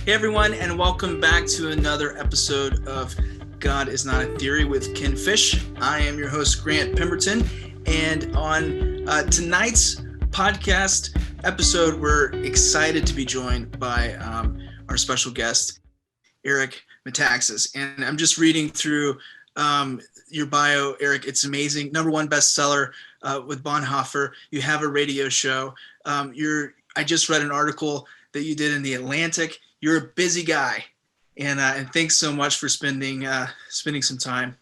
Hey everyone, and welcome back to another episode of God is Not a Theory with Ken Fish. I am your host, Grant Pemberton, and on tonight's podcast episode, we're excited to be joined by our special guest, Eric Metaxas. And I'm just reading through your bio, Eric. It's amazing. #1 bestseller with Bonhoeffer. You have a radio show. I just read an article that you did in The Atlantic. You're a busy guy, and thanks so much for spending some time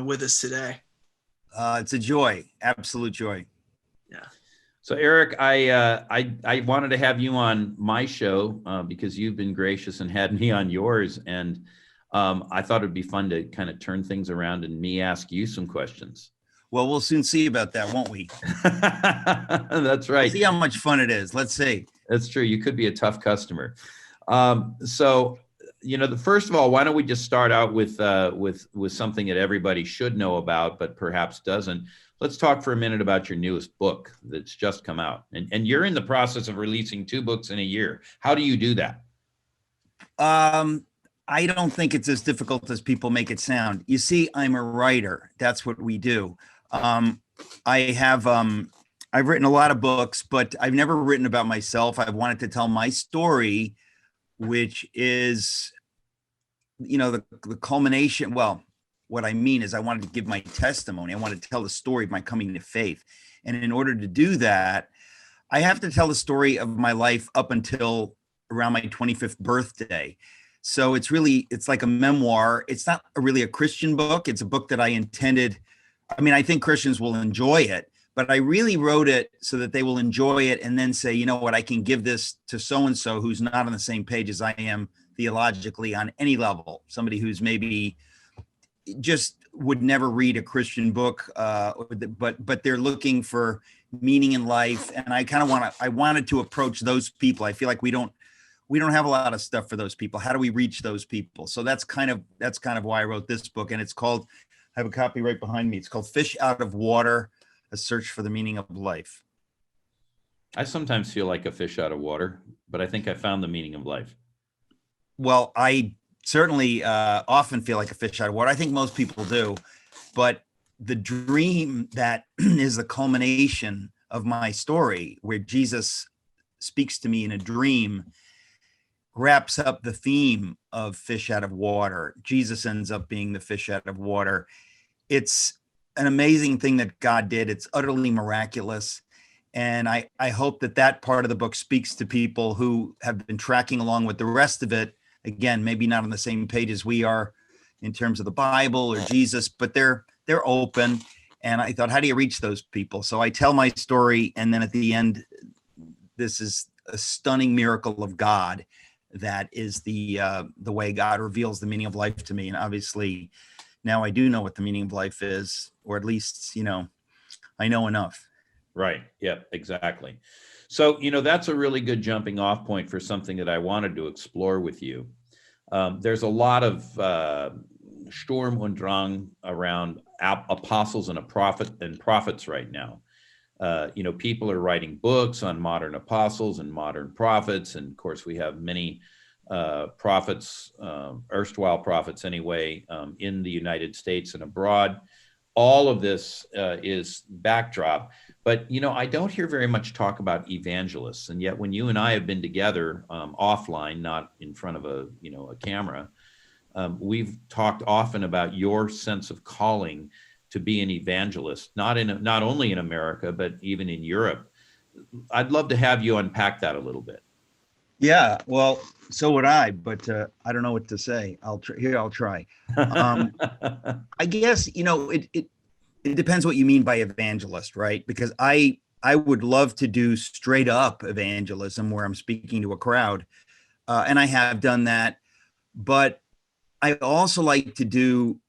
with us today. It's a joy, absolute joy. Yeah. So Eric, I wanted to have you on my show because you've been gracious and had me on yours, and I thought it'd be fun to kind of turn things around and me ask you some questions. Well, we'll soon see about that, won't we? That's right. See how much fun it is. Let's see. That's true. You could be a tough customer. So, first of all, why don't we just start out with something that everybody should know about, but perhaps doesn't. Let's talk for a minute about your newest book that's just come out. And you're in the process of releasing 2 books in a year. How do you do that? I don't think it's as difficult as people make it sound. You see, I'm a writer. That's what we do. I've written a lot of books, but I've never written about myself. I've wanted to tell my story, which is, the culmination. Well, what I mean is I wanted to give my testimony. I wanted to tell the story of my coming to faith. And in order to do that, I have to tell the story of my life up until around my 25th birthday. So it's like a memoir. It's not really a Christian book. It's a book that I intended. I think Christians will enjoy it, but I really wrote it so that they will enjoy it and then say, you know what, I can give this to so-and-so who's not on the same page as I am theologically on any level. Somebody who's maybe just would never read a Christian book, but they're looking for meaning in life. And I wanted to approach those people. I feel like we don't have a lot of stuff for those people. How do we reach those people? So that's kind of why I wrote this book. And it's called, I have a copy right behind me. It's called Fish Out of Water, A Search for the Meaning of Life. I sometimes feel like a fish out of water, but I think I found the meaning of life. Well, I certainly often feel like a fish out of water. I think most people do. But the dream that is the culmination of my story, where Jesus speaks to me in a dream, wraps up the theme of fish out of water. Jesus ends up being the fish out of water. It's an amazing thing that God did. It's utterly miraculous. And I hope that part of the book speaks to people who have been tracking along with the rest of it. Again, maybe not on the same page as we are in terms of the Bible or Jesus, but they're open. And I thought, how do you reach those people? So I tell my story. And then at the end, this is a stunning miracle of God. That is the way God reveals the meaning of life to me. And obviously now I do know what the meaning of life is, or at least, I know enough. Right. Yeah, exactly. So, that's a really good jumping off point for something that I wanted to explore with you. There's a lot of Sturm und Drang around apostles and prophets right now. People are writing books on modern apostles and modern prophets. And of course, we have many prophets, erstwhile prophets anyway, in the United States and abroad. All of this is backdrop. But, I don't hear very much talk about evangelists. And yet when you and I have been together offline, not in front of a camera, we've talked often about your sense of calling to be an evangelist, not only in America, but even in Europe. I'd love to have you unpack that a little bit. Yeah, well, so would I, but I don't know what to say. I'll try. I guess, it depends what you mean by evangelist, right? Because I would love to do straight up evangelism where I'm speaking to a crowd. And I have done that, but I also like to do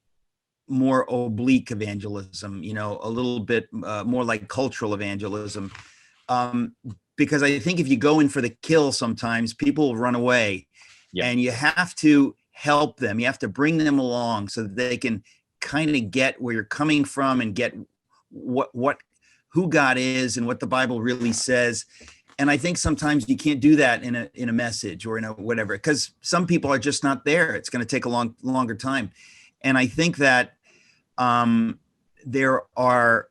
more oblique evangelism, a little bit more like cultural evangelism. Because I think if you go in for the kill, sometimes people will run away. Yeah. And you have to help them. You have to bring them along so that they can kind of get where you're coming from and get who God is and what the Bible really says. And I think sometimes you can't do that in a message or in a whatever, because some people are just not there. It's going to take a longer time. And I think that there are,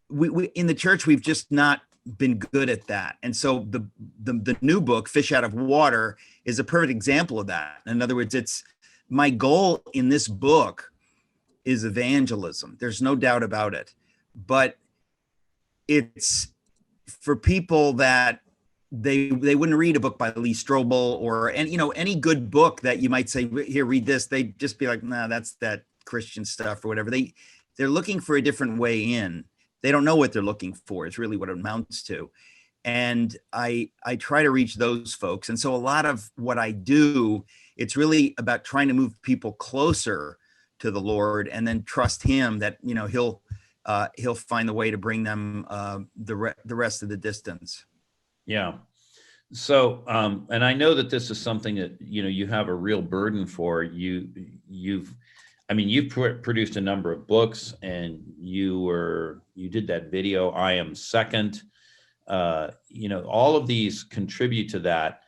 we in the church, we've just not been good at that. And so the new book, Fish Out of Water, is a perfect example of that. In other words, it's my goal in this book is evangelism. There's no doubt about it. But it's for people that they wouldn't read a book by Lee Strobel or any good book that you might say, here, read this. They'd just be like, nah, that's that Christian stuff or whatever. They're looking for a different way in. They don't know what they're looking for. It's really what it amounts to. And I try to reach those folks. And so a lot of what I do, it's really about trying to move people closer to the Lord and then trust him that, he'll find the way to bring them the rest of the distance. Yeah. So, and I know that this is something that, you have a real burden for. You've produced a number of books, and you did that video, I Am Second. All of these contribute to that.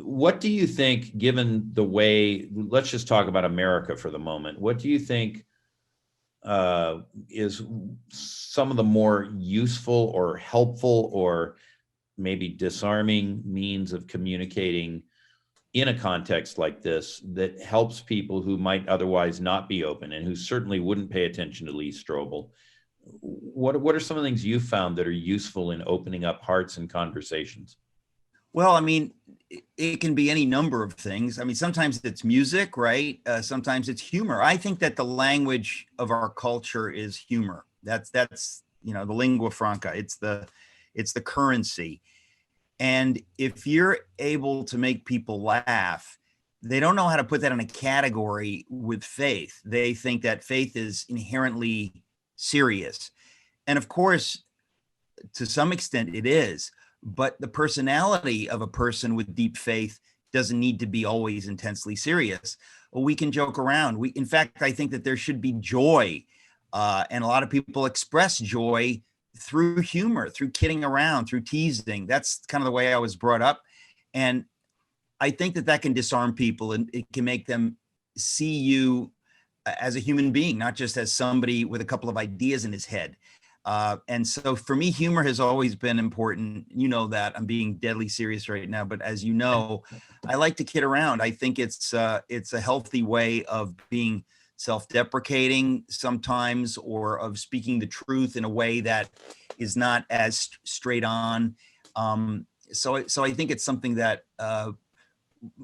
What do you think, given the way, let's just talk about America for the moment. What do you think is some of the more useful or helpful or maybe disarming means of communicating in a context like this that helps people who might otherwise not be open and who certainly wouldn't pay attention to Lee Strobel? What are some of the things you found that are useful in opening up hearts and conversations? Well, it can be any number of things. Sometimes it's music, right? Sometimes it's humor. I think that the language of our culture is humor. That's the lingua franca. It's the currency. And if you're able to make people laugh, they don't know how to put that in a category with faith. They think that faith is inherently serious. And of course, to some extent it is, but the personality of a person with deep faith doesn't need to be always intensely serious. Well, we can joke around. In fact, I think that there should be joy. And a lot of people express joy through humor, through kidding around, through teasing. That's kind of the way I was brought up. And I think that can disarm people, and it can make them see you as a human being, not just as somebody with a couple of ideas in his head. And so for me, humor has always been important. You know that. I'm being deadly serious right now, but as you know, I like to kid around. I think it's a healthy way of being self-deprecating sometimes, or of speaking the truth in a way that is not as straight on. So I think it's something that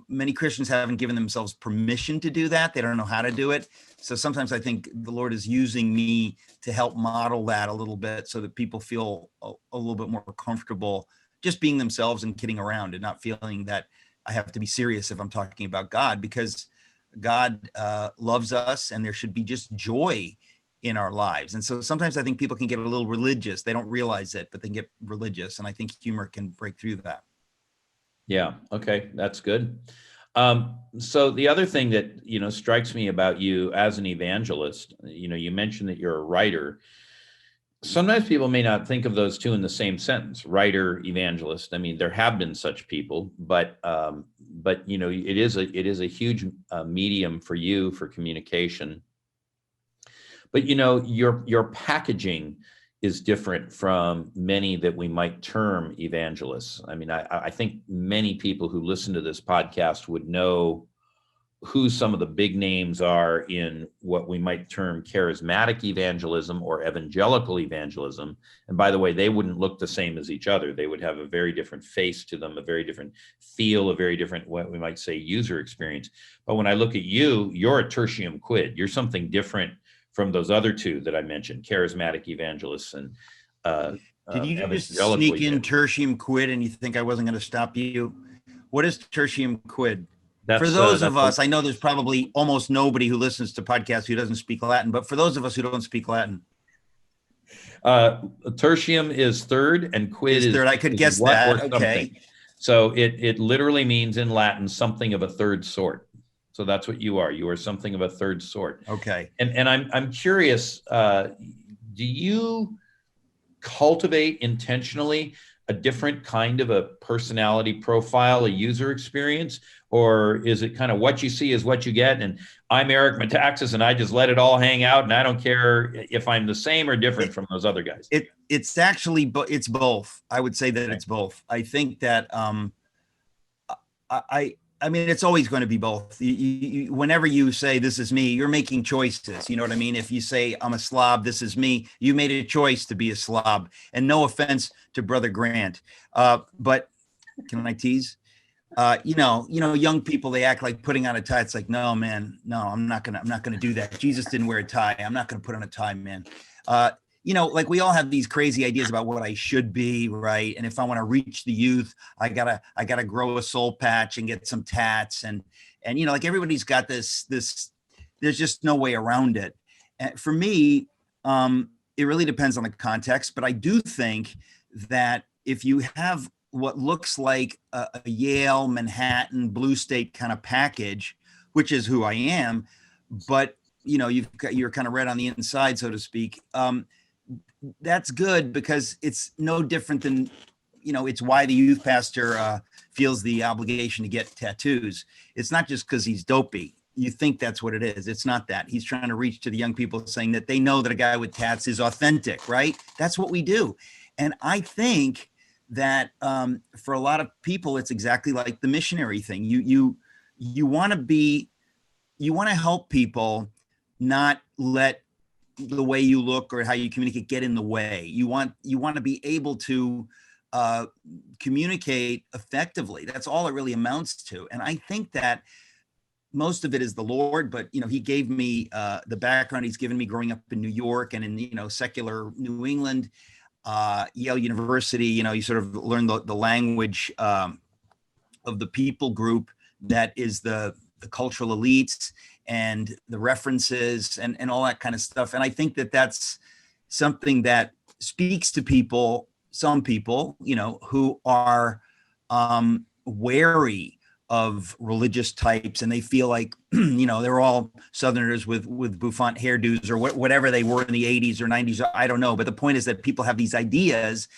many Christians haven't given themselves permission to do that. They don't know how to do it. So sometimes I think the Lord is using me to help model that a little bit, so that people feel a little bit more comfortable just being themselves and kidding around, and not feeling that I have to be serious if I'm talking about God, because God loves us, and there should be just joy in our lives. And so sometimes I think people can get a little religious. They don't realize it, but they get religious. And I think humor can break through that. Yeah. Okay. That's good. So the other thing that, strikes me about you as an evangelist, you mentioned that you're a writer. Sometimes people may not think of those two in the same sentence, writer, evangelist. There have been such people, but it is a huge medium for you for communication. But your packaging is different from many that we might term evangelists. I think many people who listen to this podcast would know who some of the big names are in what we might term charismatic evangelism or evangelical evangelism. And by the way, they wouldn't look the same as each other. They would have a very different face to them, a very different feel, a very different, what we might say, user experience. But when I look at you, you're a Tertium Quit. You're something different from those other two that I mentioned, charismatic evangelists and Did you just sneak in Tertium Quid and you think I wasn't going to stop you? What is Tertium Quid? For those of us, I know there's probably almost nobody who listens to podcasts who doesn't speak Latin, but for those of us who don't speak Latin. Tertium is third and quid is third. I could guess that. Okay. So it literally means in Latin something of a third sort. So that's what you are. You are something of a third sort. Okay. And I'm curious, do you cultivate intentionally a different kind of a personality profile, a user experience? Or is it kind of what you see is what you get? And I'm Eric Metaxas and I just let it all hang out. And I don't care if I'm the same or different from those other guys. It's actually, it's both. I would say that it's both. I think that, I mean, it's always going to be both. Whenever you say, this is me, you're making choices. You know what I mean? If you say, I'm a slob, this is me, you made a choice to be a slob. And no offense to Brother Grant. But can I tease? Young people, they act like putting on a tie. It's like, no, man, no, I'm not gonna do that. Jesus didn't wear a tie. I'm not gonna put on a tie, man. Like we all have these crazy ideas about what I should be, right? And if I want to reach the youth, I gotta grow a soul patch and get some tats, and like everybody's got this. There's just no way around it. And for me, it really depends on the context. But I do think that if you have what looks like a Yale, Manhattan, Blue State kind of package, which is who I am, but you're kind of red on the inside, so to speak. That's good because it's no different than, it's why the youth pastor feels the obligation to get tattoos. It's not just because he's dopey. You think that's what it is. It's not that. He's trying to reach to the young people saying that they know that a guy with tats is authentic, right? That's what we do. And I think that for a lot of people, it's exactly like the missionary thing. You want to help people not let the way you look or how you communicate get in the way. You want to be able to communicate effectively. That's all it really amounts to. And I think that most of it is the Lord, but he gave me the background he's given me growing up in New York and in secular New England, Yale University. You sort of learn the language of the people group that is the cultural elites and the references and all that kind of stuff. And I think that that's something that speaks to people, some people, who are wary of religious types, and they feel like, they're all Southerners with bouffant hairdos or whatever they were in the 80s or 90s. I don't know. But the point is that people have these ideas.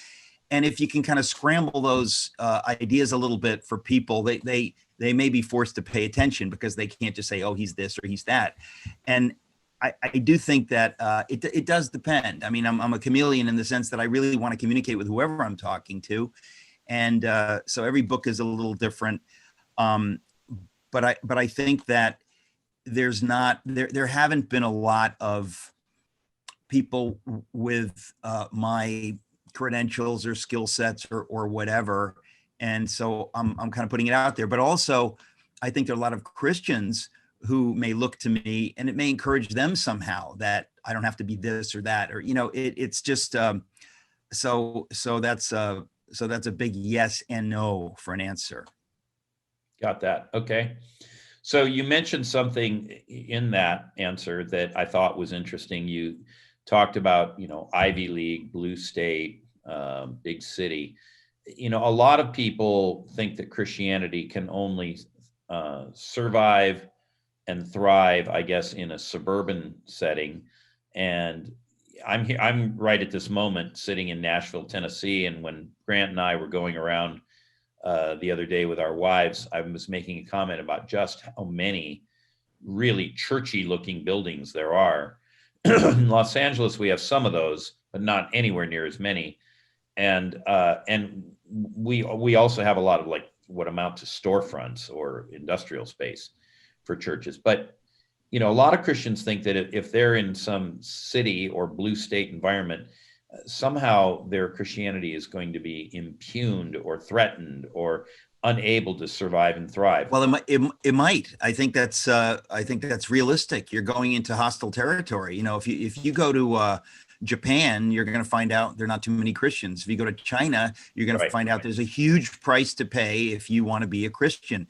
And if you can kind of scramble those ideas a little bit for people, they may be forced to pay attention because they can't just say, oh, he's this or he's that. And I do think that it does depend. I mean, I'm a chameleon in the sense that I really want to communicate with whoever I'm talking to. And so every book is a little different. But I think that there haven't been a lot of people with my credentials or skill sets or whatever. And so I'm kind of putting it out there, but also I think there are a lot of Christians who may look to me and it may encourage them somehow that I don't have to be this or that, or, it's just, so that's a big yes and no for an answer. Got that. Okay. So you mentioned something in that answer that I thought was interesting. You talked about, Ivy League, Blue State, big city. A lot of people think that Christianity can only survive and thrive, I guess, in a suburban setting. And I'm right at this moment sitting in Nashville, Tennessee. And when Grant and I were going around the other day with our wives, I was making a comment about just how many really churchy looking buildings there are. In Los Angeles, we have some of those, but not anywhere near as many. And we also have a lot of like what amount to storefronts or industrial space for churches. But, a lot of Christians think that if they're in some city or blue state environment, somehow their Christianity is going to be impugned or threatened or unable to survive and thrive. Well, it might. I think that's realistic. You're going into hostile territory. If you go to Japan, you're going to find out there are not too many Christians. If you go to China, you're going to find out there's a huge price to pay if you want to be a Christian.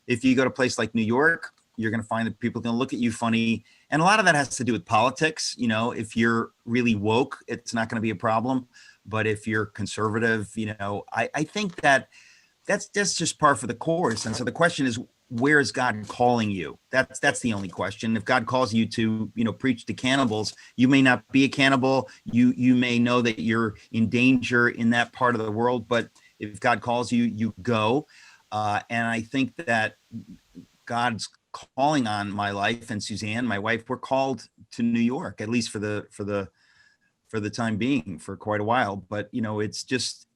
If you go to a place like New York, you're going to find that people are going to look at you funny. And a lot of that has to do with politics. If you're really woke, it's not going to be a problem. But if you're conservative, I think that's just par for the course. And so the question is, where is God calling you? That's the only question. If God calls you to, preach to cannibals, you may not be a cannibal. You may know that you're in danger in that part of the world, but if God calls you, you go. And I think that God's calling on my life and Suzanne, my wife, we're called to New York, at least for the time being, for quite a while. But it's just,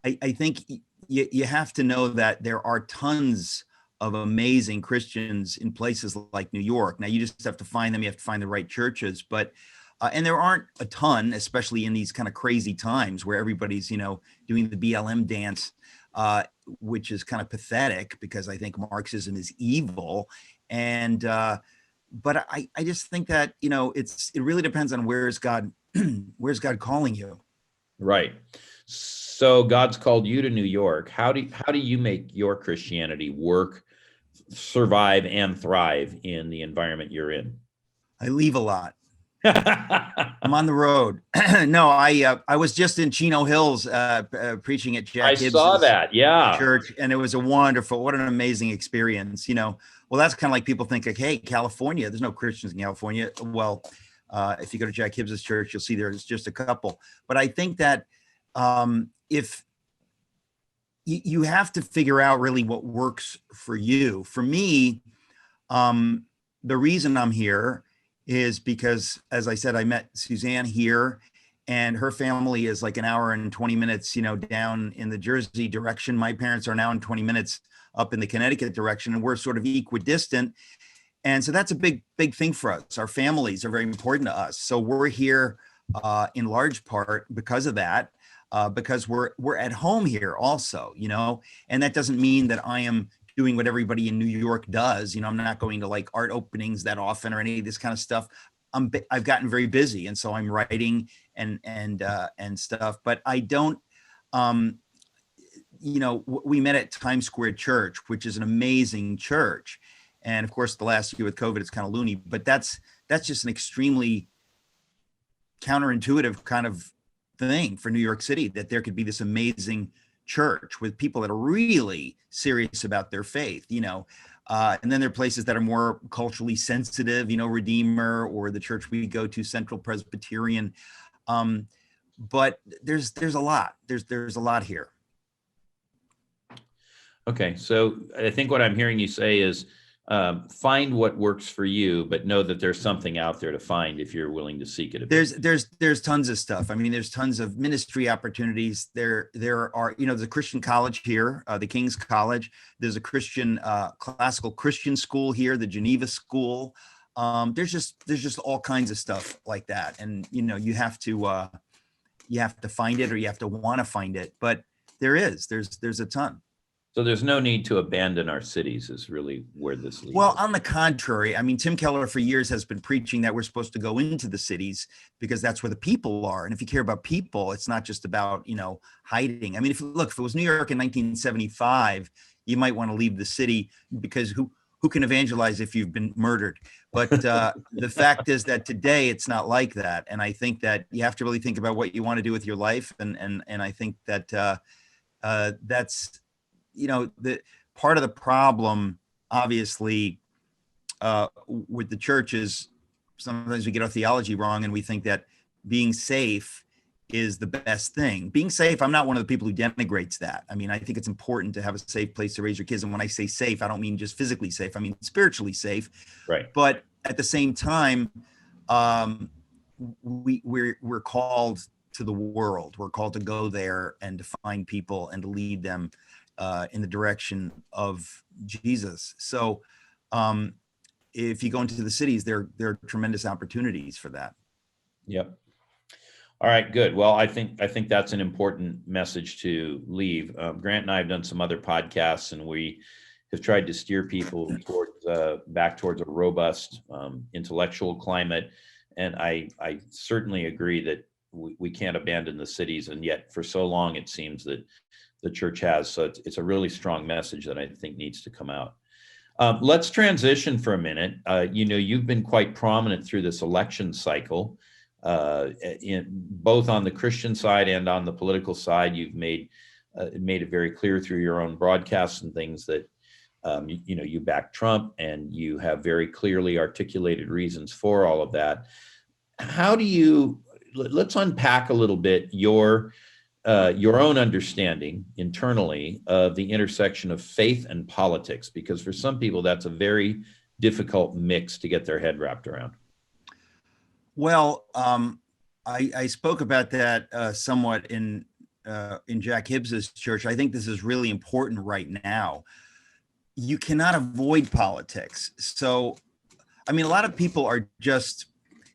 I think you have to know that there are tons of amazing Christians in places like New York. Now you just have to find them. You have to find the right churches, but and there aren't a ton, especially in these kind of crazy times where everybody's doing the BLM dance, which is kind of pathetic because I think Marxism is evil. And but I just think that it really depends on where's God calling you. Right. So God's called you to New York. How do you make your Christianity work, survive, and thrive in the environment you're in? I leave a lot. I'm on the road. No, I was just in Chino Hills preaching at Jack Hibbs' saw that, yeah, church, and it was what an amazing experience. Well, that's kind of like people think like, hey, California, there's no Christians in California. Well, if you go to Jack Hibbs' church, you'll see there's just a couple. But I think that if you have to figure out really what works for you. For me, the reason I'm here is because, as I said, I met Suzanne here, and her family is like an hour and 20 minutes, down in the Jersey direction. My parents are now in 20 minutes up in the Connecticut direction, and we're sort of equidistant. And so that's a big thing for us. Our families are very important to us. So we're here in large part because of that, because we're at home here also, and that doesn't mean that I am doing what everybody in New York does. I'm not going to like art openings that often or any of this kind of stuff. I've gotten very busy, and so I'm writing and stuff. But I don't. We met at Times Square Church, which is an amazing church, and of course, the last year with COVID, it's kind of loony. But that's just an extremely counterintuitive kind of thing for New York City, that there could be this amazing church with people that are really serious about their faith, and then there are places that are more culturally sensitive, Redeemer, or the church we go to, Central Presbyterian. But there's a lot. There's a lot here. Okay, so I think what I'm hearing you say is find what works for you, but know that there's something out there to find if you're willing to seek it. There's tons of stuff. I mean, there's tons of ministry opportunities. There are, there's a Christian college here, the King's College. There's a Christian classical Christian school here, the Geneva School. There's just all kinds of stuff like that, and you have to find it, or you have to want to find it. But there's a ton. So there's no need to abandon our cities is really where this leads. Well, on the contrary, I mean, Tim Keller for years has been preaching that we're supposed to go into the cities because that's where the people are. And if you care about people, it's not just about, hiding. I mean, if it was New York in 1975, you might want to leave the city because who can evangelize if you've been murdered? But the fact is that today it's not like that. And I think that you have to really think about what you want to do with your life. And I think that that's, the part of the problem, obviously, with the church is sometimes we get our theology wrong and we think that being safe is the best thing. Being safe, I'm not one of the people who denigrates that. I mean, I think it's important to have a safe place to raise your kids. And when I say safe, I don't mean just physically safe. I mean spiritually safe. Right. But at the same time, we're called to the world. We're called to go there and to find people and to lead them in the direction of Jesus. So if you go into the cities, there are tremendous opportunities for that. Yep. All right, good. Well, I think that's an important message to leave. Grant and I have done some other podcasts, and we have tried to steer people back towards a robust intellectual climate. And I certainly agree that we can't abandon the cities, and yet for so long it seems that the church has. So it's a really strong message that I think needs to come out. Let's transition for a minute. You've been quite prominent through this election cycle, both on the Christian side and on the political side. You've made it very clear through your own broadcasts and things that You back Trump, and you have very clearly articulated reasons for all of that. How do you, let's unpack a little bit your own understanding internally of the intersection of faith and politics, because for some people that's a very difficult mix to get their head wrapped around. Well, I spoke about that somewhat in Jack Hibbs's church. I think this is really important right now. You cannot avoid politics. So, I mean, a lot of people are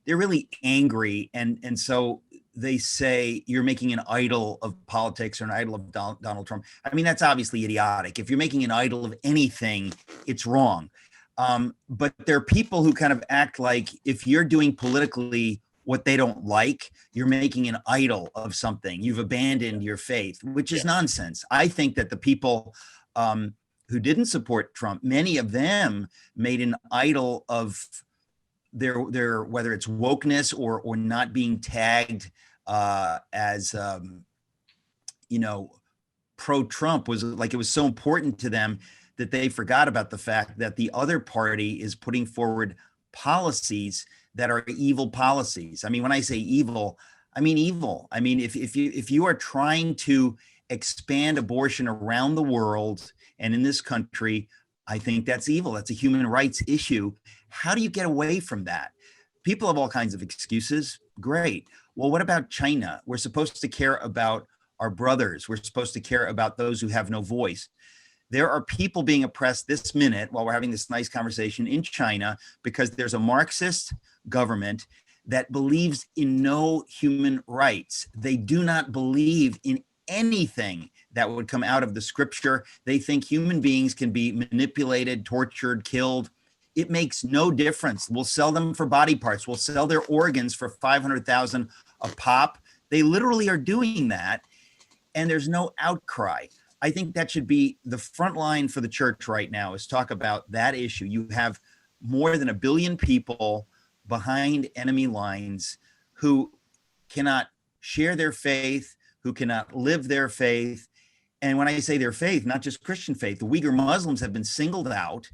they're really angry. And so they say you're making an idol of politics or an idol of Donald Trump. I mean, that's obviously idiotic. If you're making an idol of anything, it's wrong. But there are people who kind of act like if you're doing politically what they don't like, you're making an idol of something. You've abandoned your faith, which is nonsense. I think that the people who didn't support Trump, many of them made an idol of their whether it's wokeness or not being tagged as pro-Trump, was like, it was so important to them that they forgot about the fact that the other party is putting forward policies that are evil policies. I mean, when I say evil, I mean evil. I mean, if you are trying to expand abortion around the world and in this country, I think that's evil. That's a human rights issue. How do you get away from that? People have all kinds of excuses. Great. Well, what about China? We're supposed to care about our brothers. We're supposed to care about those who have no voice. There are people being oppressed this minute while we're having this nice conversation in China because there's a Marxist government that believes in no human rights. They do not believe in anything that would come out of the scripture. They think human beings can be manipulated, tortured, killed. It makes no difference. We'll sell them for body parts. We'll sell their organs for $500,000 a pop. They literally are doing that, and there's no outcry. I think that should be the front line for the church right now, is talk about that issue. You have more than 1 billion people behind enemy lines who cannot share their faith, who cannot live their faith. And when I say their faith, not just Christian faith, the Uyghur Muslims have been singled out.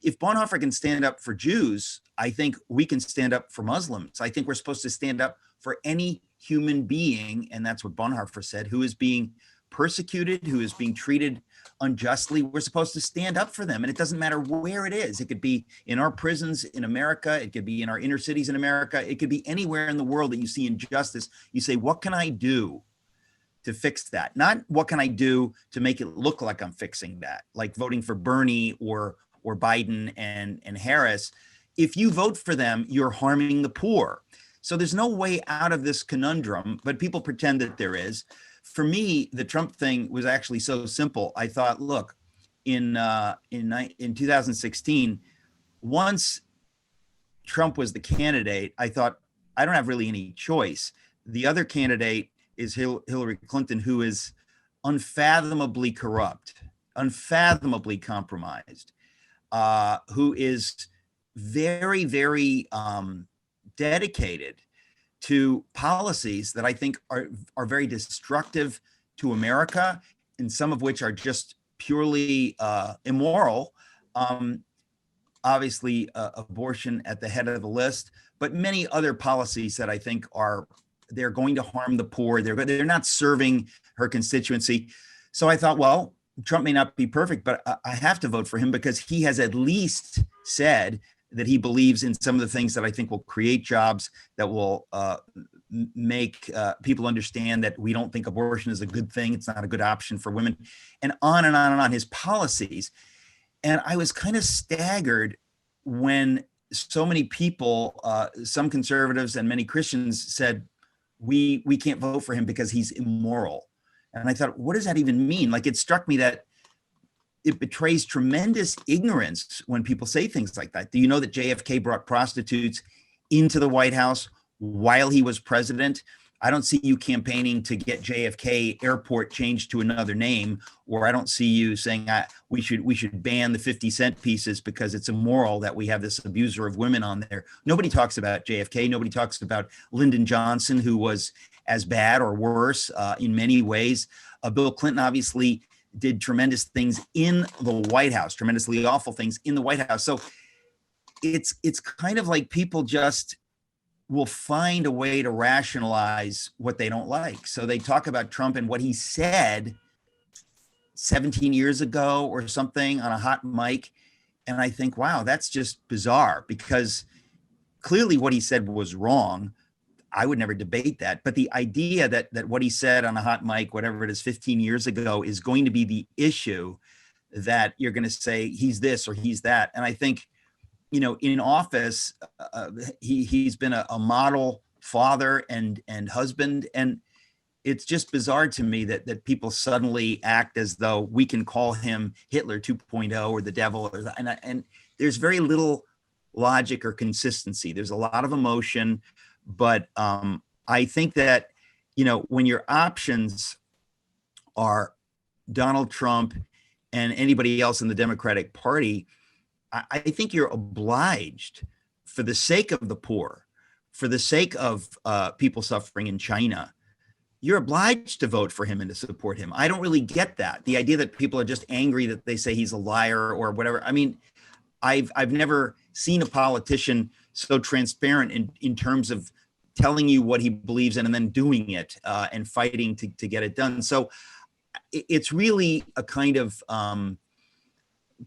If Bonhoeffer can stand up for Jews, I think we can stand up for Muslims. I think we're supposed to stand up for any human being, and that's what Bonhoeffer said, who is being persecuted, who is being treated unjustly. We're supposed to stand up for them. And it doesn't matter where it is. It could be in our prisons in America. It could be in our inner cities in America. It could be anywhere in the world that you see injustice. You say, what can I do to fix that? Not what can I do to make it look like I'm fixing that, like voting for Bernie or Biden and Harris. If you vote for them, you're harming the poor. So there's no way out of this conundrum, but people pretend that there is. For me, the Trump thing was actually so simple. I thought, look, in 2016, once Trump was the candidate, I thought, I don't have really any choice. The other candidate is Hillary Clinton, who is unfathomably corrupt, unfathomably compromised, who is very, very dedicated to policies that I think are very destructive to America, and some of which are just purely immoral. Obviously, abortion at the head of the list, but many other policies that I think they're going to harm the poor. They're not serving her constituency. So I thought, well, Trump may not be perfect, but I have to vote for him because he has at least said that he believes in some of the things that I think will create jobs, that will make people understand that we don't think abortion is a good thing. It's not a good option for women, and on and on and on, his policies. And I was kind of staggered when so many people, some conservatives and many Christians, said, we can't vote for him because he's immoral. And I thought, what does that even mean? Like, it struck me that it betrays tremendous ignorance when people say things like that. Do you know that JFK brought prostitutes into the White House while he was president? I don't see you campaigning to get JFK Airport changed to another name, or I don't see you saying we should ban the 50-cent pieces because it's immoral that we have this abuser of women on there. Nobody talks about JFK. Nobody talks about Lyndon Johnson, who was as bad or worse in many ways. Bill Clinton obviously did tremendous things in the White House, tremendously awful things in the White House. So it's kind of like people just will find a way to rationalize what they don't like. So they talk about Trump and what he said 17 years ago or something on a hot mic. And I think, wow, that's just bizarre, because clearly what he said was wrong. I would never debate that. But the idea that what he said on a hot mic, whatever it is, 15 years ago, is going to be the issue, that you're going to say he's this or he's that. And I think, in office, he's been a model father and husband. And it's just bizarre to me that people suddenly act as though we can call him Hitler 2.0 or the devil, and there's very little logic or consistency. There's a lot of emotion, but I think that, when your options are Donald Trump and anybody else in the Democratic Party, I think you're obliged, for the sake of the poor, for the sake of people suffering in China, you're obliged to vote for him and to support him. I don't really get that. The idea that people are just angry that they say he's a liar or whatever. I mean, I've never seen a politician so transparent in terms of telling you what he believes in and then doing it and fighting to get it done. So it's really a kind of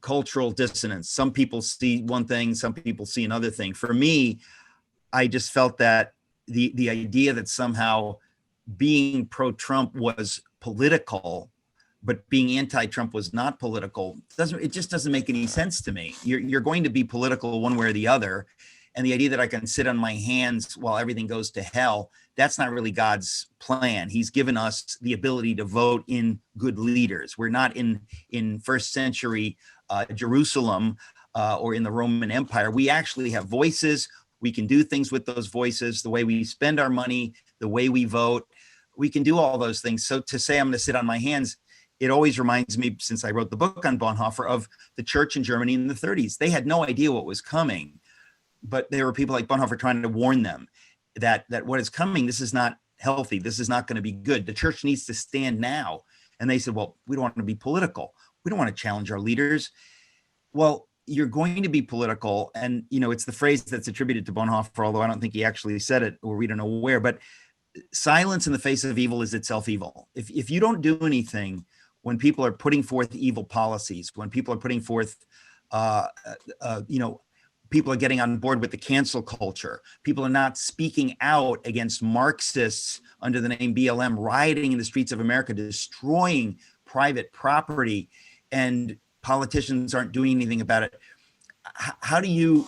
cultural dissonance. Some people see one thing, some people see another thing. For me, I just felt that the idea that somehow being pro-Trump was political, but being anti-Trump was not political, it just doesn't make any sense to me. You're going to be political one way or the other. And the idea that I can sit on my hands while everything goes to hell, that's not really God's plan. He's given us the ability to vote in good leaders. We're not in first century Jerusalem or in the Roman Empire. We actually have voices. We can do things with those voices, the way we spend our money, the way we vote. We can do all those things. So to say I'm going to sit on my hands, it always reminds me, since I wrote the book on Bonhoeffer, of the church in Germany in the 30s. They had no idea what was coming, but there were people like Bonhoeffer trying to warn them that what is coming, this is not healthy. This is not going to be good. The church needs to stand now. And they said, well, we don't want to be political. We don't want to challenge our leaders. Well, you're going to be political. And, it's the phrase that's attributed to Bonhoeffer, although I don't think he actually said it, or we don't know where, but silence in the face of evil is itself evil. If you don't do anything when people are putting forth evil policies, when people are putting forth, people are getting on board with the cancel culture, people are not speaking out against Marxists under the name BLM, rioting in the streets of America, destroying private property, and politicians aren't doing anything about it. How do you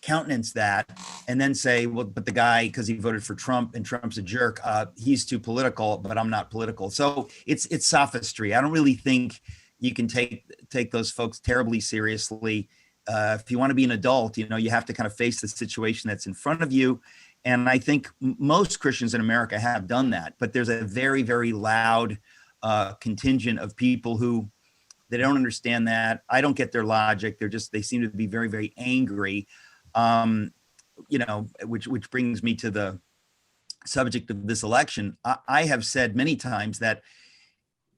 countenance that and then say, well, but the guy, because he voted for Trump and Trump's a jerk, he's too political, but I'm not political. So it's sophistry. I don't really think you can take those folks terribly seriously. If you want to be an adult, you have to kind of face the situation that's in front of you. And I think most Christians in America have done that, but there's a very, very loud contingent of people who they don't understand that. I don't get their logic. They seem to be very, very angry. Which brings me to the subject of this election. I have said many times that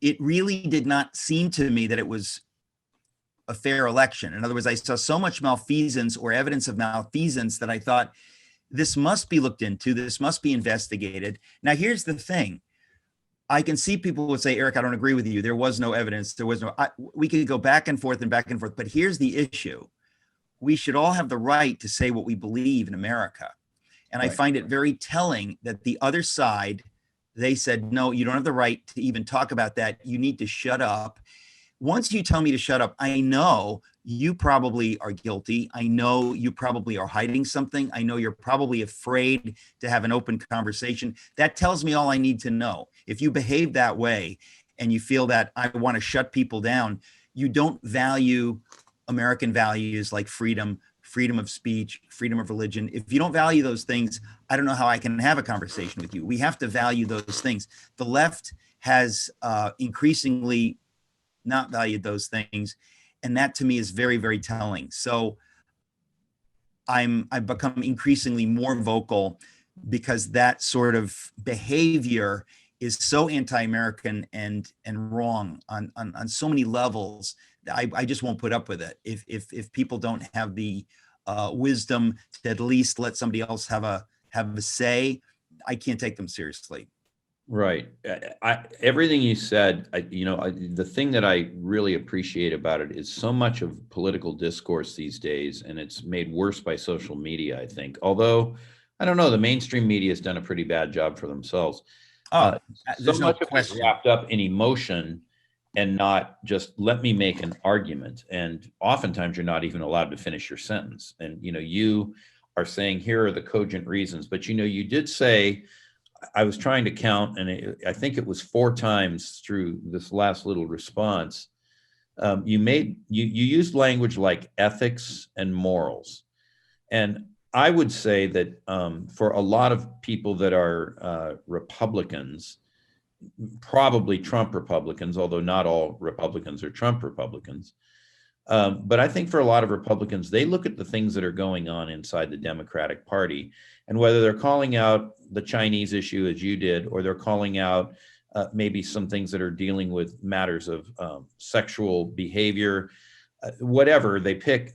it really did not seem to me that it was a fair election. In other words, I saw so much malfeasance or evidence of malfeasance that I thought this must be looked into. This must be investigated. Now, here's the thing. I can see people would say, Eric, I don't agree with you. There was no evidence. We could go back and forth, but here's the issue. We should all have the right to say what we believe in America. And right. I find it very telling that the other side, they said, no, you don't have the right to even talk about that. You need to shut up. Once you tell me to shut up, I know you probably are guilty. I know you probably are hiding something. I know you're probably afraid to have an open conversation. That tells me all I need to know. If you behave that way and you feel that I want to shut people down, you don't value American values like freedom of speech, freedom of religion. If you don't value those things, I don't know how I can have a conversation with you. We have to value those things. The left has increasingly not valued those things. And that to me is very, very telling. So I've become increasingly more vocal because that sort of behavior is so anti-American and wrong on so many levels. I just won't put up with it. If people don't have the wisdom to at least let somebody else have a say, I can't take them seriously. Right. Everything you said, the thing that I really appreciate about it is so much of political discourse these days, and it's made worse by social media, I think. Although, I don't know, the mainstream media has done a pretty bad job for themselves. Oh, So there's no much of it's question. wrapped up in emotion and not just let me make an argument. And oftentimes you're not even allowed to finish your sentence. And, you are saying, here are the cogent reasons, but, you did say, I was trying to count, and I think it was 4 times through this last little response. You used language like ethics and morals. And I would say that for a lot of people that are Republicans, probably Trump Republicans, although not all Republicans are Trump Republicans. But I think for a lot of Republicans, they look at the things that are going on inside the Democratic Party, and whether they're calling out the Chinese issue as you did, or they're calling out maybe some things that are dealing with matters of sexual behavior, whatever they pick,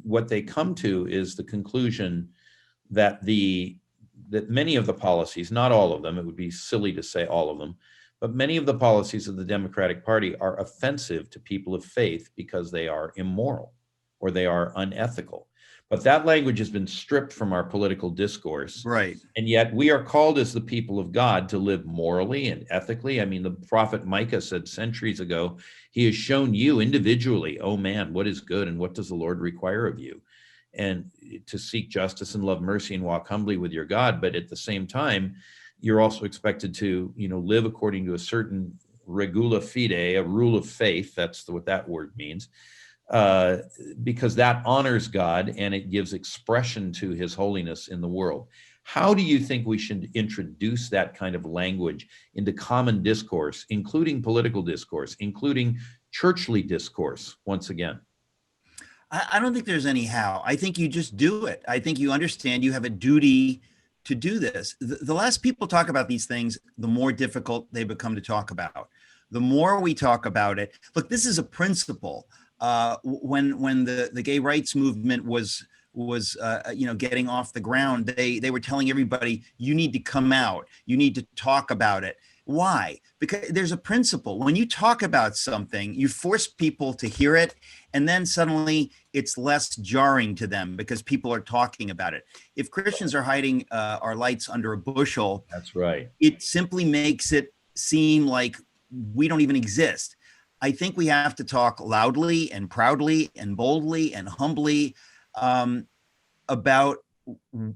what they come to is the conclusion that that many of the policies, not all of them, it would be silly to say all of them, but many of the policies of the Democratic Party are offensive to people of faith because they are immoral or they are unethical. But that language has been stripped from our political discourse. Right. And yet we are called as the people of God to live morally and ethically. I mean, the prophet Micah said centuries ago, he has shown you individually, oh man, what is good and what does the Lord require of you? And to seek justice and love mercy and walk humbly with your God. But at the same time, you're also expected to, live according to a certain regula fide, a rule of faith. That's what that word means, because that honors God and it gives expression to his holiness in the world. How do you think we should introduce that kind of language into common discourse, including political discourse, including churchly discourse, once again? I don't think there's any how. I think you just do it. I think you understand you have a duty to do this. The less people talk about these things, the more difficult they become to talk about. The more we talk about it, look, this is a principle. When the gay rights movement was getting off the ground, they were telling everybody, you need to come out, you need to talk about it. Why? Because there's a principle. When you talk about something, you force people to hear it, and then suddenly it's less jarring to them because people are talking about it. If Christians are hiding our lights under a bushel, that's right, it simply makes it seem like we don't even exist. I think we have to talk loudly and proudly and boldly and humbly about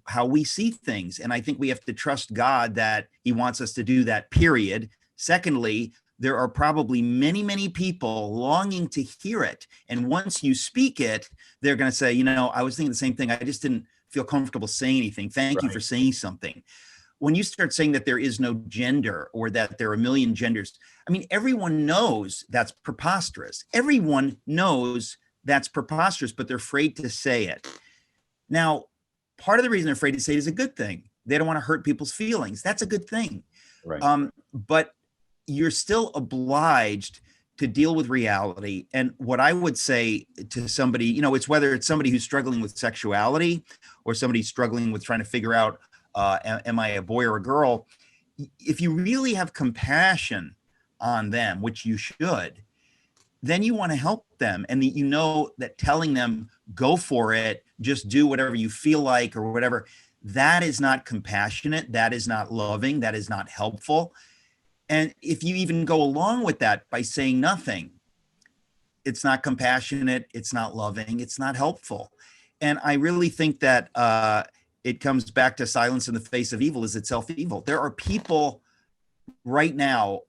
how we see things. And I think we have to trust God that he wants us to do that, period. Secondly, there are probably many, many people longing to hear it. And once you speak it, they're going to say, I was thinking the same thing. I just didn't feel comfortable saying anything. Thank you for saying something. When you start saying that there is no gender or that there are a million genders, I mean, everyone knows that's preposterous. Everyone knows that's preposterous, but they're afraid to say it. Now, part of the reason they're afraid to say it is a good thing. They don't want to hurt people's feelings. That's a good thing. Right. But you're still obliged to deal with reality. And what I would say to somebody, it's whether it's somebody who's struggling with sexuality or somebody struggling with trying to figure out, am I a boy or a girl? If you really have compassion on them, which you should, then you want to help them. And that telling them, go for it, just do whatever you feel like or whatever, that is not compassionate. That is not loving. That is not helpful. And if you even go along with that by saying nothing, it's not compassionate. It's not loving. It's not helpful. And I really think that it comes back to silence in the face of evil is itself evil. There are people right now,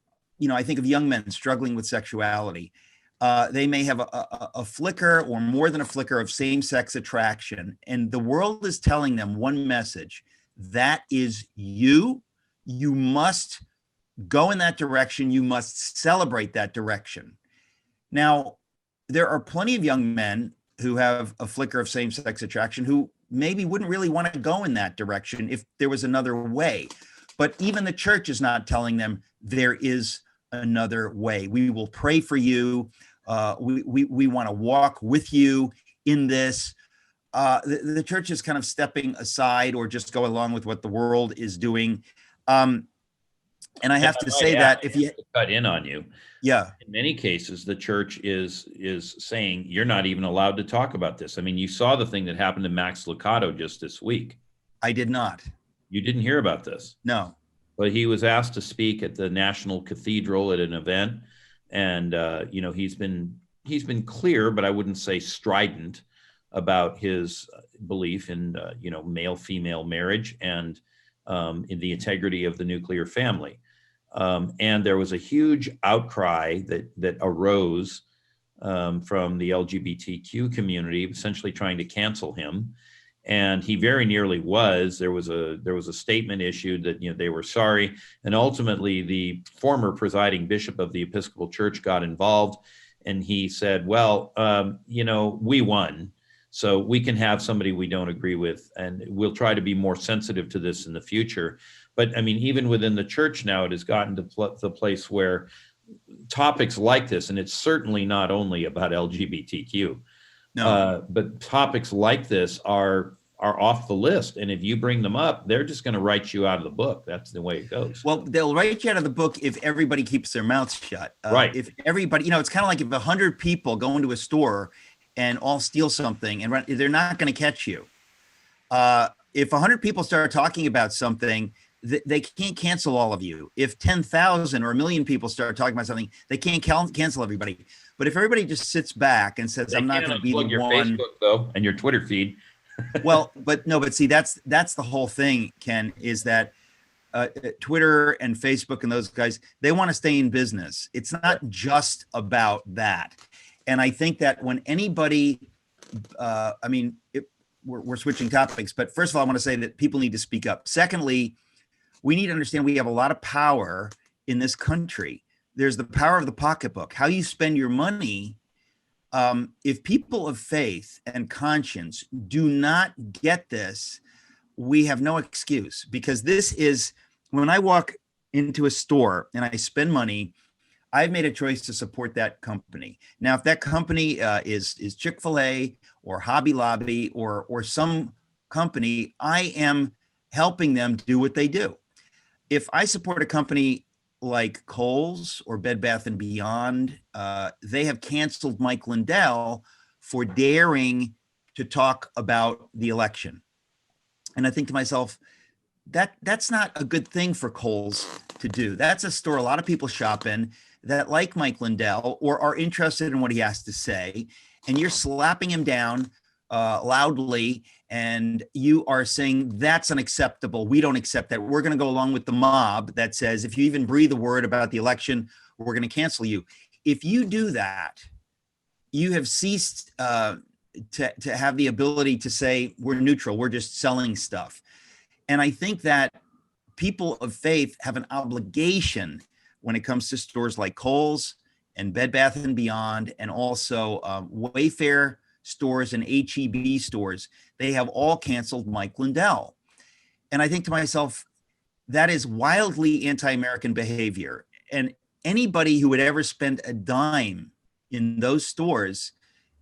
I think of young men struggling with sexuality. They may have a flicker or more than a flicker of same-sex attraction. And the world is telling them one message. That is you. You must go in that direction. You must celebrate that direction. Now, there are plenty of young men who have a flicker of same-sex attraction who maybe wouldn't really want to go in that direction if there was another way. But even the church is not telling them there is another way. We will pray for you. We want to walk with you in this. The church is kind of stepping aside or just go along with what the world is doing. And I have to say that if you cut in on you, yeah, in many cases, the church is saying you're not even allowed to talk about this. I mean, you saw the thing that happened to Max Lucado just this week. I did not. You didn't hear about this? No. But he was asked to speak at the National Cathedral at an event, and he's been clear, but I wouldn't say strident about his belief in male-female marriage and in the integrity of the nuclear family. And there was a huge outcry that arose from the LGBTQ community, essentially trying to cancel him. And he very nearly was. There was a statement issued that they were sorry, and ultimately the former presiding bishop of the Episcopal Church got involved, and he said, "Well, we won, so we can have somebody we don't agree with, and we'll try to be more sensitive to this in the future." But I mean, even within the church now, it has gotten to the place where topics like this, and it's certainly not only about LGBTQ. No. But topics like this are off the list, and if you bring them up, they're just going to write you out of the book. That's the way it goes. Well, they'll write you out of the book if everybody keeps their mouths shut. Right. If everybody, it's kind of like if 100 people go into a store and all steal something, and they're not going to catch you. If 100 people start talking about something, they can't cancel all of you. If 10,000 or 1,000,000 people start talking about something, they can't cancel everybody. But if everybody just sits back and says, "I'm not going to be the your one," Facebook though, and your Twitter feed. Well, but see, that's the whole thing, Ken, is that Twitter and Facebook and those guys, they want to stay in business. It's not just about that. And I think that when anybody, we're switching topics, but first of all, I want to say that people need to speak up. Secondly, we need to understand we have a lot of power in this country. There's the power of the pocketbook, how you spend your money. If people of faith and conscience do not get this, we have no excuse, because this is, when I walk into a store and I spend money, I've made a choice to support that company. Now, if that company is Chick-fil-A or Hobby Lobby or some company, I am helping them do what they do. If I support a company like Kohl's or Bed Bath & Beyond, they have canceled Mike Lindell for daring to talk about the election. And I think to myself, that's not a good thing for Kohl's to do. That's a store a lot of people shop in that like Mike Lindell or are interested in what he has to say. And you're slapping him down loudly, and you are saying that's unacceptable. We don't accept that. We're going to go along with the mob that says, if you even breathe a word about the election, we're going to cancel you. If you do that, you have ceased to have the ability to say, we're neutral, we're just selling stuff. And I think that people of faith have an obligation when it comes to stores like Kohl's and Bed Bath & Beyond, and also Wayfair stores and HEB stores. They have all canceled Mike Lindell. And I think to myself, that is wildly anti-American behavior. And anybody who would ever spend a dime in those stores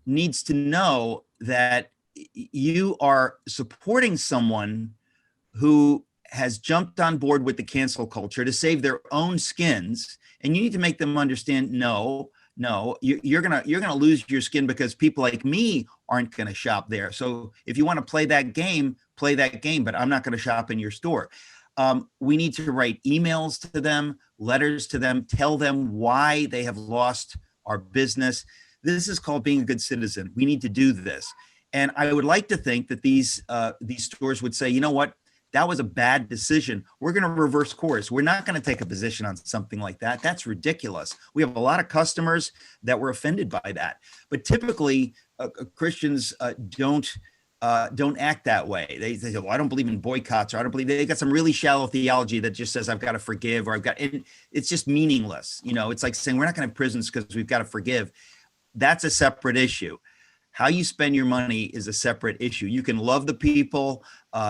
needs to know that you are supporting someone who has jumped on board with the cancel culture to save their own skins. And you need to make them understand, no, you're gonna lose your skin because people like me aren't gonna shop there. So if you want to play that game, but I'm not gonna shop in your store. We need to write emails to them, letters to them, tell them why they have lost our business. This is called being a good citizen. We need to do this. And I would like to think that these stores would say, you know what? That was a bad decision. We're going to reverse course. We're not going to take a position on something like that. That's ridiculous. We have a lot of customers that were offended by that. But typically, Christians don't act that way. They say, well, I don't believe in boycotts, or I don't believe. They got some really shallow theology that just says I've got to forgive, or and it's just meaningless. It's like saying we're not going to have prisons because we've got to forgive. That's a separate issue. How you spend your money is a separate issue. You can love the people,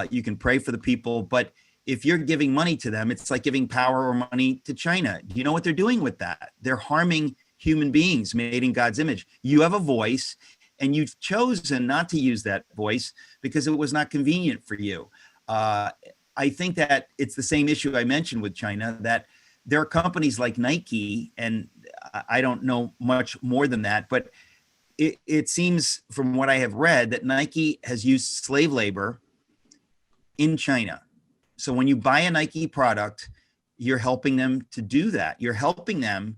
you can pray for the people, but if you're giving money to them, it's like giving power or money to China. Do you know what they're doing with that? They're harming human beings made in God's image. You have a voice, and you've chosen not to use that voice because it was not convenient for you. I think that it's the same issue I mentioned with China, that there are companies like Nike, and I don't know much more than that, but it seems from what I have read that Nike has used slave labor in China. So when you buy a Nike product, you're helping them to do that. You're helping them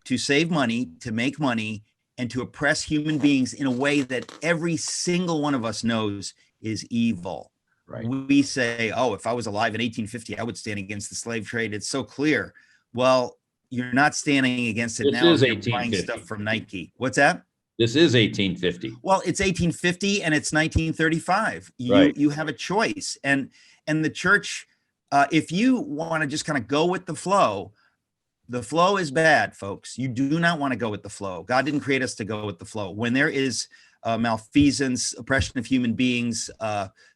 to save money, to make money, and to oppress human beings in a way that every single one of us knows is evil. Right. We say, oh, if I was alive in 1850, I would stand against the slave trade. It's so clear. Well, you're not standing against it This now is if you're buying 1850. stuff from Nike. What's that? This is 1850. Well, it's 1850 and it's 1935. Right. You have a choice. And the church, if you want to just kind of go with the flow is bad, folks. You do not want to go with the flow. God didn't create us to go with the flow. When there is malfeasance, oppression of human beings,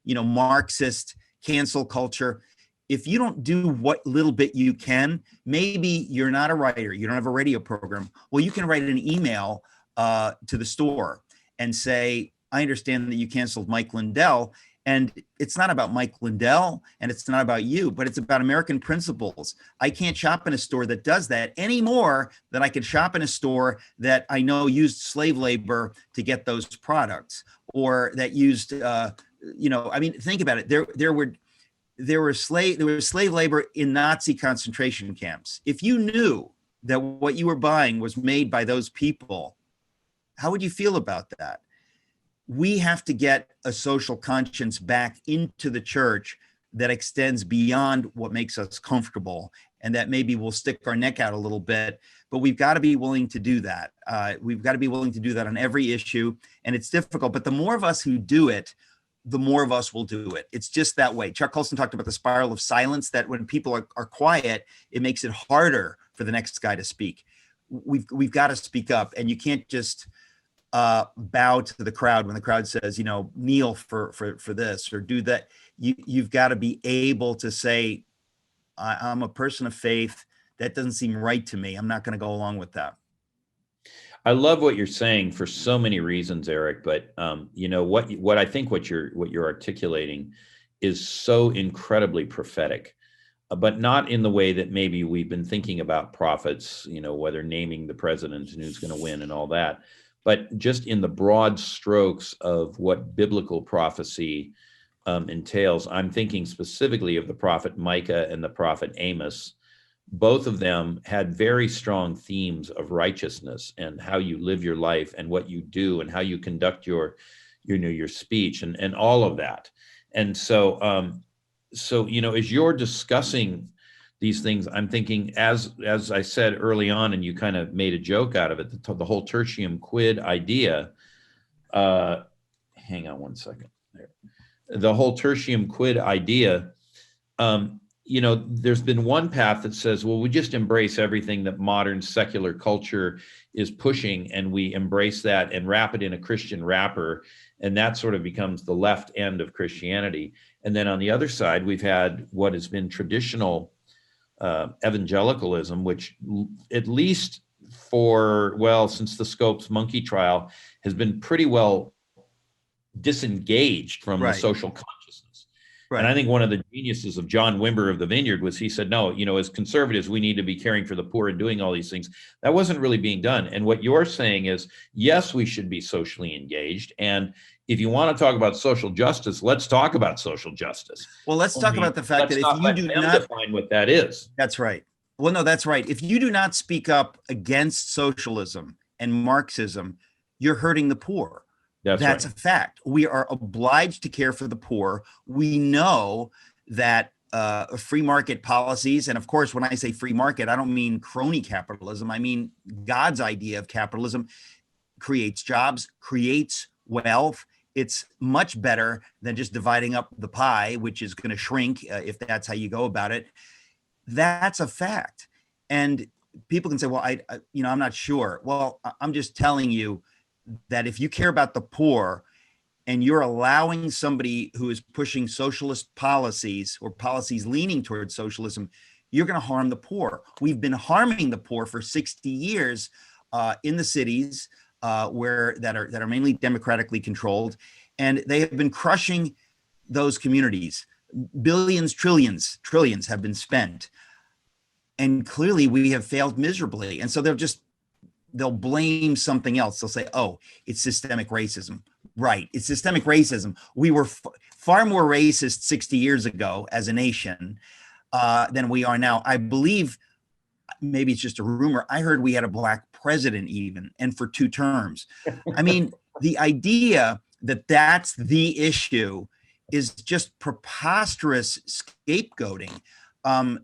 Marxist cancel culture, if you don't do what little bit you can, maybe you're not a writer, you don't have a radio program. Well, you can write an email to the store and say, I understand that you canceled Mike Lindell. And it's not about Mike Lindell and it's not about you, but it's about American principles. I can't shop in a store that does that any more than I can shop in a store that I know used slave labor to get those products, or that used, think about it. There was slave labor in Nazi concentration camps. If you knew that what you were buying was made by those people, how would you feel about that? We have to get a social conscience back into the church that extends beyond what makes us comfortable, and that maybe we'll stick our neck out a little bit, but we've got to be willing to do that. We've got to be willing to do that on every issue, and it's difficult, but the more of us who do it, the more of us will do it. It's just that way. Chuck Colson talked about the spiral of silence, that when people are quiet, it makes it harder for the next guy to speak. We've got to speak up, and you can't just bow to the crowd when the crowd says, kneel for this or do that. You've got to be able to say, I'm a person of faith. That doesn't seem right to me. I'm not going to go along with that. I love what you're saying for so many reasons, Eric. But what I think what you're articulating is so incredibly prophetic, but not in the way that maybe we've been thinking about prophets. Whether naming the president and who's going to win and all that, but just in the broad strokes of what biblical prophecy entails. I'm thinking specifically of the prophet Micah and the prophet Amos. Both of them had very strong themes of righteousness and how you live your life and what you do and how you conduct your speech and all of that. And so, as you're discussing these things, I'm thinking, as I said early on, and you kind of made a joke out of it, the whole Tertium Quit idea. Hang on one second. There. The whole Tertium Quit idea. There's been one path that says, well, we just embrace everything that modern secular culture is pushing, and we embrace that and wrap it in a Christian wrapper, and that sort of becomes the left end of Christianity. And then on the other side, we've had what has been traditional evangelicalism, which at least since the Scopes monkey trial has been pretty well disengaged from the social consciousness. Right. And I think one of the geniuses of John Wimber of the Vineyard was he said, no, as conservatives, we need to be caring for the poor and doing all these things. That wasn't really being done. And what you're saying is, yes, we should be socially engaged. And if you want to talk about social justice, let's talk about social justice. Well, let's talk about the fact that if you do not define what that is. That's right. Well, no, that's right. If you do not speak up against socialism and Marxism, you're hurting the poor. That's right. A fact. We are obliged to care for the poor. We know that free market policies, and of course, when I say free market, I don't mean crony capitalism. I mean God's idea of capitalism creates jobs, creates wealth. It's much better than just dividing up the pie, which is going to shrink if that's how you go about it. That's a fact. And people can say, well, I'm not sure. Well, I'm just telling you that if you care about the poor and you're allowing somebody who is pushing socialist policies or policies leaning towards socialism, you're going to harm the poor. We've been harming the poor for 60 years in the cities that are mainly democratically controlled, and they have been crushing those communities. Billions, trillions have been spent, and clearly we have failed miserably. And so they'll blame something else. They'll say, "Oh, it's systemic racism." Right, it's systemic racism. We were far more racist 60 years ago as a nation than we are now. I believe, maybe it's just a rumor, I heard we had a black president even, and for 2 terms. I mean, the idea that that's the issue is just preposterous scapegoating. And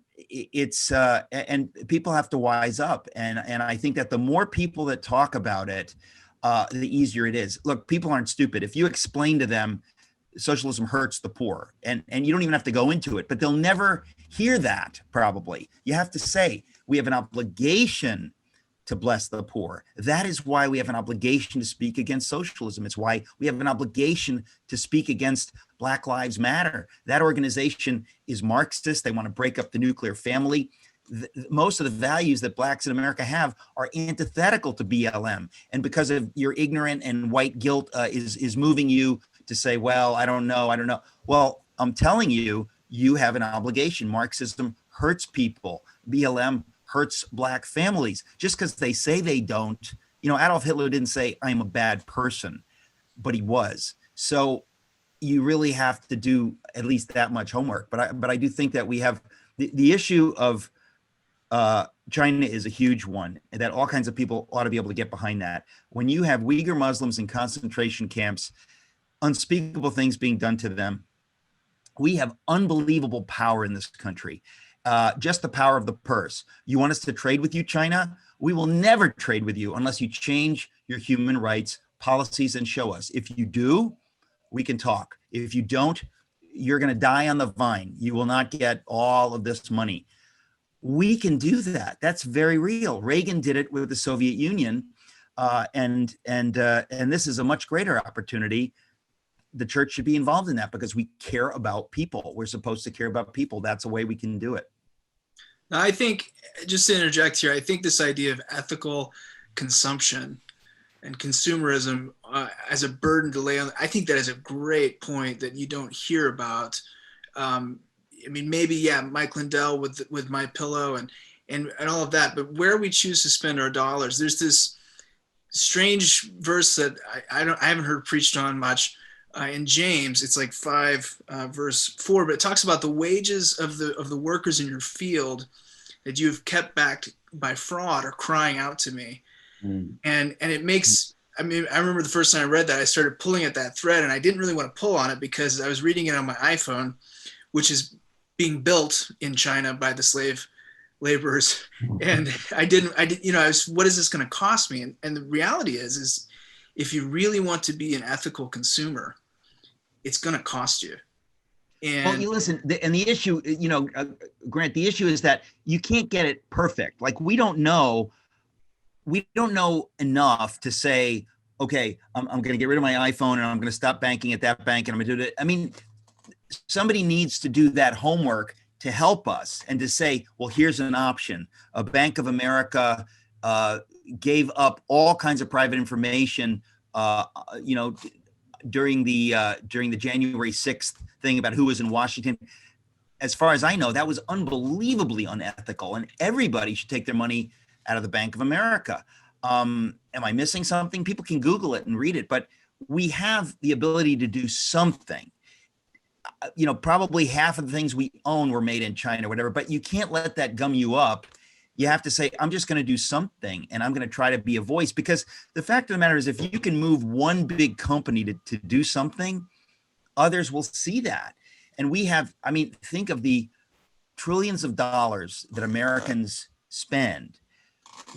people have to wise up. And I think that the more people that talk about it, the easier it is. Look, people aren't stupid. If you explain to them socialism hurts the poor, and you don't even have to go into it, but they'll never hear that probably. You have to say, we have an obligation to bless the poor. That is why we have an obligation to speak against socialism. It's why we have an obligation to speak against Black Lives Matter. That organization is Marxist. They want to break up the nuclear family. Most of the values that Blacks in America have are antithetical to BLM. And because of your ignorant and white guilt is moving you to say, well, I don't know. Well, I'm telling you, you have an obligation. Marxism hurts people. BLM hurts Black families. Just because they say they don't, Adolf Hitler didn't say, I'm a bad person, but he was. So you really have to do at least that much homework. But I do think that we have the issue of China is a huge one, and that all kinds of people ought to be able to get behind that. When you have Uyghur Muslims in concentration camps, unspeakable things being done to them, we have unbelievable power in this country. Just the power of the purse. You want us to trade with you, China? We will never trade with you unless you change your human rights policies and show us. If you do, we can talk. If you don't, you're going to die on the vine. You will not get all of this money. We can do that. That's very real. Reagan did it with the Soviet Union, and this is a much greater opportunity. The church should be involved in that because we care about people. We're supposed to care about people. That's a way we can do it. Now, I think, just to interject here, I think this idea of ethical consumption and consumerism as a burden to lay on, I think that is a great point that you don't hear about. I mean, maybe, yeah, Mike Lindell with My Pillow and all of that, but where we choose to spend our dollars, there's this strange verse that I haven't heard preached on much in James. It's like 5 verse 4, but it talks about the wages of the workers in your field that you have kept back by fraud are crying out to me. And it makes, I mean, I remember the first time I read that, I started pulling at that thread, and I didn't really want to pull on it because I was reading it on my iPhone, which is being built in China by the slave laborers. And I was, what is this going to cost me? And the reality is if you really want to be an ethical consumer, it's going to cost you. And well, you listen, and the issue, Grant, the issue is that you can't get it perfect. Like we don't know enough to say, okay, I'm going to get rid of my iPhone and I'm going to stop banking at that bank and I'm going to do it. I mean, somebody needs to do that homework to help us and to say, well, here's an option. A Bank of America gave up all kinds of private information, during the January 6th thing about who was in Washington. As far as I know, that was unbelievably unethical, and everybody should take their money out of the Bank of America. Am I missing something? People can Google it and read it, but we have the ability to do something. Probably half of the things we own were made in China or whatever, but you can't let that gum you up. You have to say, I'm just going to do something and I'm going to try to be a voice, because the fact of the matter is, if you can move one big company to do something, others will see that. And we have, think of the trillions of dollars that Americans spend.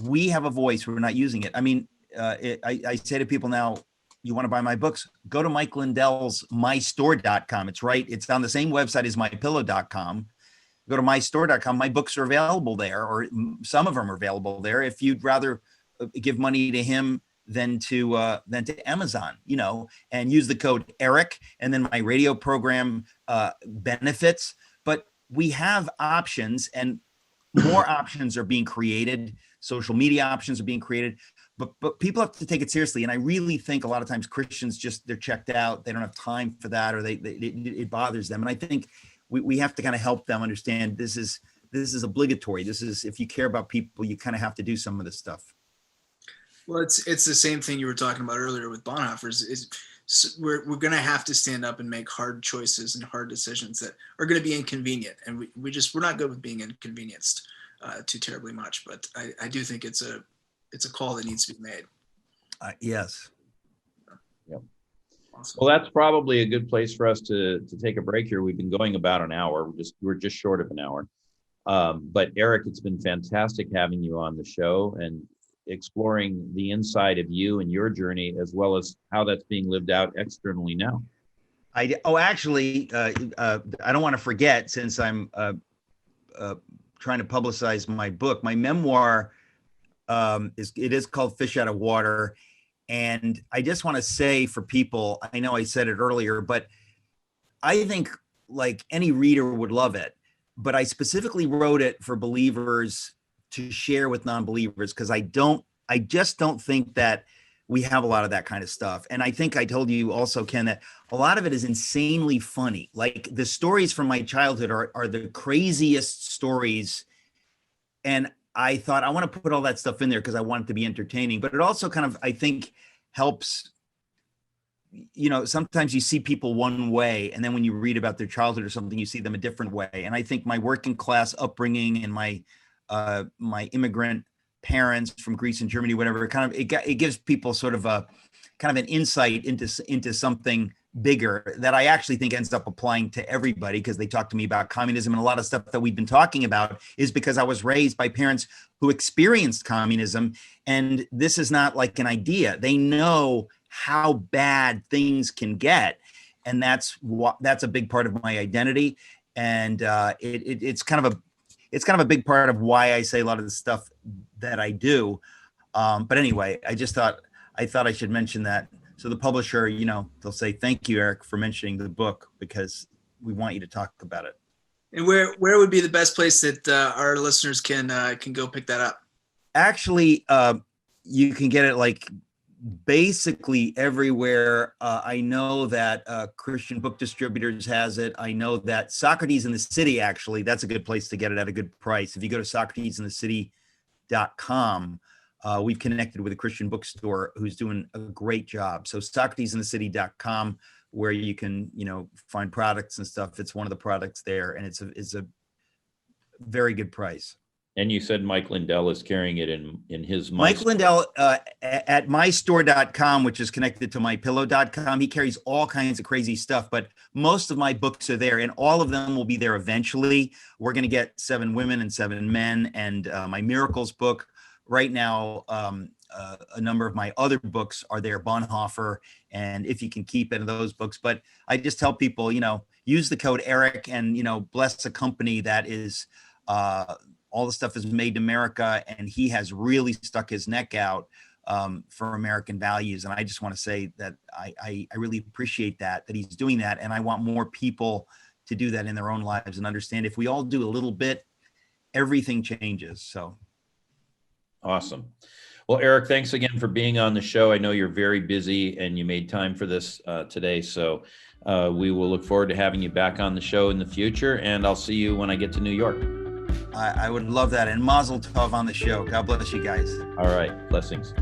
We have a voice. We're not using it. I say to people now, you want to buy my books, go to Mike Lindell's mystore.com. It's on the same website as mypillow.com. Go to mystore.com. My books are available there, or some of them are available there. If you'd rather give money to him, than to Amazon, and use the code Eric, and then my radio program benefits. But we have options, and more options are being created. Social media options are being created, but people have to take it seriously. And I really think a lot of times Christians they're checked out. They don't have time for that, or it bothers them. And I think we have to kind of help them understand this is obligatory. This is, if you care about people, you kind of have to do some of this stuff. Well, it's the same thing you were talking about earlier with Bonhoeffer's. We're going to have to stand up and make hard choices and hard decisions that are going to be inconvenient, and we're not good with being inconvenienced too terribly much. But I do think it's a call that needs to be made. Yes. Yep. Awesome. Well, that's probably a good place for us to take a break here. We've been going about an hour. We're just short of an hour. But Eric, it's been fantastic having you on the show and exploring the inside of you and your journey, as well as how that's being lived out externally now. Actually, I don't want to forget, since I'm trying to publicize my book, my memoir is called Fish Out of Water. And I just want to say for people, I know I said it earlier, but I think like any reader would love it. But I specifically wrote it for believers to share with non-believers, because I just don't think that we have a lot of that kind of stuff. And I think I told you also, Ken, that a lot of it is insanely funny. Like the stories from my childhood are the craziest stories. And I thought I want to put all that stuff in there because I want it to be entertaining, but it also kind of, I think, helps. Sometimes you see people one way, and then when you read about their childhood or something, you see them a different way. And I think my working class upbringing and my immigrant parents from Greece and Germany, whatever, it gives people sort of a kind of an insight into something bigger that I actually think ends up applying to everybody, because they talk to me about communism, and a lot of stuff that we've been talking about is because I was raised by parents who experienced communism, and this is not like an idea. They know how bad things can get, and that's a big part of my identity, and it's kind of a big part of why I say a lot of the stuff that I do. But anyway, I thought I should mention that. So the publisher, they'll say, "Thank you, Eric, for mentioning the book, because we want you to talk about it." And where would be the best place that our listeners can go pick that up? Actually, you can get it like basically everywhere. I know that Christian Book Distributors has it. I know that Socrates in the City, actually, that's a good place to get it at a good price. If you go to SocratesInTheCity.com, we've connected with a Christian bookstore who's doing a great job. So SocratesInTheCity.com, where you can, find products and stuff. It's one of the products there, and it's a very good price. And you said Mike Lindell is carrying it in his Mike Lindell at mystore.com, which is connected to mypillow.com. He carries all kinds of crazy stuff, but most of my books are there, and all of them will be there eventually. We're going to get 7 Women and 7 Men, and my Miracles book. Right now, a number of my other books are there, Bonhoeffer, and If You Can Keep It, of those books. But I just tell people, use the code Eric, and, bless a company that is, all the stuff is made in America, and he has really stuck his neck out for American values. And I just want to say that I really appreciate that he's doing that. And I want more people to do that in their own lives and understand if we all do a little bit, everything changes. So. Awesome. Well, Eric, thanks again for being on the show. I know you're very busy and you made time for this today. So we will look forward to having you back on the show in the future. And I'll see you when I get to New York. I would love that. And Mazel Tov on the show. God bless you guys. All right. Blessings.